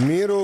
మీరు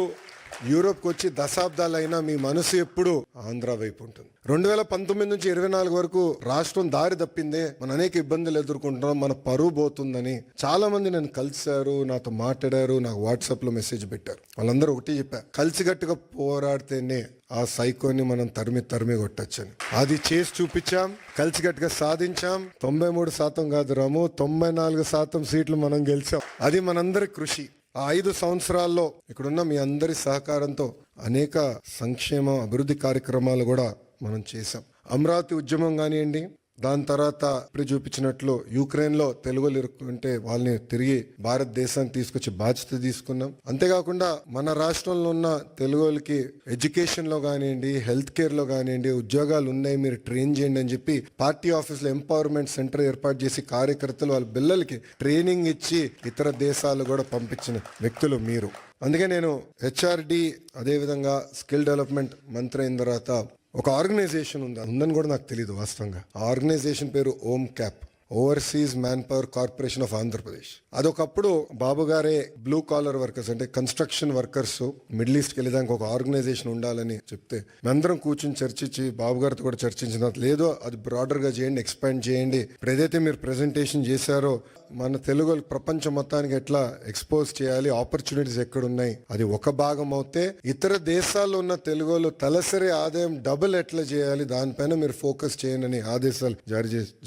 యూరోప్కి వచ్చి దశాబ్దాలైనా మీ మనసు ఎప్పుడు ఆంధ్ర వైపు ఉంటుంది. 2019 నుంచి 24 వరకు రాష్ట్రం దారి తప్పిందే, మనం అనేక ఇబ్బందులు ఎదుర్కొంటున్నాం, మన పరువు పోతుందని చాలా మంది నన్ను కలిశారు, నాతో మాట్లాడారు, నాకు వాట్సాప్ లో మెసేజ్ పెట్టారు. వాళ్ళందరూ ఒకటి చెప్పారు, కలిసిగట్టుగా పోరాడితేనే ఆ సైకోని మనం తరిమి కొట్టచ్చని. అది చేసి చూపించాం, కలిసిగట్టుగా సాధించాం. 93% కాదు రాము, 94% సీట్లు మనం గెలిచాం. అది మనందరి కృషి. ఆ 5 సంవత్సరాల్లో ఇక్కడున్న మీ అందరి సహకారంతో అనేక సంక్షేమ అభివృద్ధి కార్యక్రమాలు కూడా మనం చేశాం. అమరావతి ఉద్యమం కానివ్వండి, దాని తర్వాత ఇప్పుడు చూపించినట్లు యుక్రెయిన్లో తెలుగులు ఇరుక్కుంటే వాళ్ళని తిరిగి భారతదేశానికి తీసుకొచ్చి బాధ్యత తీసుకున్నాం. అంతేకాకుండా మన రాష్ట్రంలో ఉన్న తెలుగులకి ఎడ్యుకేషన్లో కానివ్వండి, హెల్త్ కేర్లో కానివ్వండి ఉద్యోగాలు ఉన్నాయి, మీరు ట్రైన్ చేయండి అని చెప్పి పార్టీ ఆఫీస్లో ఎంపవర్మెంట్ సెంటర్ ఏర్పాటు చేసి కార్యకర్తలు వాళ్ళ పిల్లలకి ట్రైనింగ్ ఇచ్చి ఇతర దేశాలు కూడా పంపించిన వ్యక్తులు మీరు. అందుకే నేను హెచ్ఆర్డి అదేవిధంగా స్కిల్ డెవలప్మెంట్ మంత్రి అయిన తర్వాత ఒక ఆర్గనైజేషన్ ఉందని కూడా నాకు తెలియదు వాస్తవంగా. ఆ ఆర్గనైజేషన్ పేరు OMCAP, overseas manpower corporation of Andhra Pradesh. అదొకప్పుడు బాబు గారే బ్లూ కాలర్ వర్కర్స్ అంటే కన్స్ట్రక్షన్ వర్కర్స్ మిడిల్ ఈస్ట్కి వెళ్ళేదానికి ఒక ఆర్గనైజేషన్ ఉండాలని చెప్తే మేమందరం కూర్చుని చర్చించి బాబు గారితో కూడా చర్చించిన, లేదో అది బ్రాడర్ గా చేయండి, ఎక్స్పాండ్ చేయండి. ఇప్పుడు ఏదైతే మీరు ప్రెజెంటేషన్ చేశారో మన తెలుగు ప్రపంచం మొత్తానికి ఎట్లా ఎక్స్పోజ్ చేయాలి, ఆపర్చునిటీస్ ఎక్కడున్నాయి, అది ఒక భాగం అవుతే ఇతర దేశాల్లో ఉన్న తెలుగులు తలసరి ఆదాయం డబుల్ ఎట్లా చేయాలి, దానిపైన మీరు ఫోకస్ చేయండి ఆదేశాలు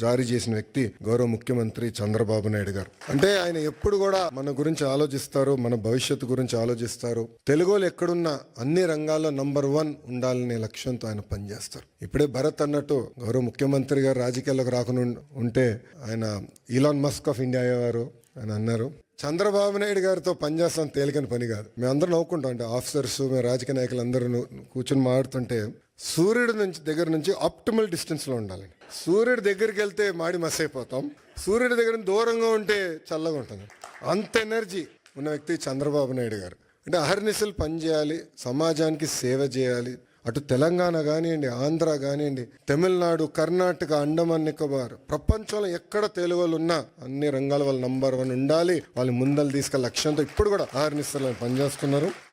జారీ చేసిన వ్యక్తి గౌరవ ముఖ్యమంత్రి చంద్రబాబు నాయుడు గారు. అంటే ఆయన ఎప్పుడు కూడా మన గురించి ఆలోచిస్తారు, మన భవిష్యత్తు గురించి ఆలోచిస్తారు. తెలుగులు ఎక్కడున్నా అన్ని రంగాల్లో నంబర్ 1 ఉండాలనే లక్ష్యంతో ఆయన పనిచేస్తారు. ఇప్పుడే భరత్ అన్నట్టు గౌరవ ముఖ్యమంత్రి గారు రాజకీయాల్లోకి రాకుండా ఉంటే ఆయన ఈలాన్ మస్క్ ఆఫ్ ఇండియా అయ్యేవారు అని అన్నారు. చంద్రబాబు నాయుడు గారితో పనిచేస్తాం తేలికని పని కాదు. మేమందరం నవ్వుకుంటాం, అంటే ఆఫీసర్స్ మేము రాజకీయ నాయకులు అందరూ కూర్చొని మాట్లాడుతుంటే సూర్యుడి దగ్గర నుంచి ఆప్టిమల్ డిస్టెన్స్ లో ఉండాలండి. సూర్యుడి దగ్గరికి వెళ్తే మాడి మస్ అయిపోతాం, సూర్యుడి దగ్గర దూరంగా ఉంటే చల్లగా ఉంటుంది. అంత ఎనర్జీ ఉన్న వ్యక్తి చంద్రబాబు నాయుడు గారు. అంటే అహర్నిశలు పనిచేయాలి, సమాజానికి సేవ చేయాలి. అటు తెలంగాణ కానివ్వండి, ఆంధ్ర కానివ్వండి, తమిళనాడు, కర్ణాటక, అండమాన్ నికోబార్, ప్రపంచంలో ఎక్కడ తెలుగులు ఉన్నా అన్ని రంగాల వాళ్ళు నంబర్ 1 ఉండాలి, వాళ్ళు ముందలు తీసుకెళ్ళే లక్ష్యంతో ఇప్పుడు కూడా అహర్నిశలు పనిచేస్తున్నారు.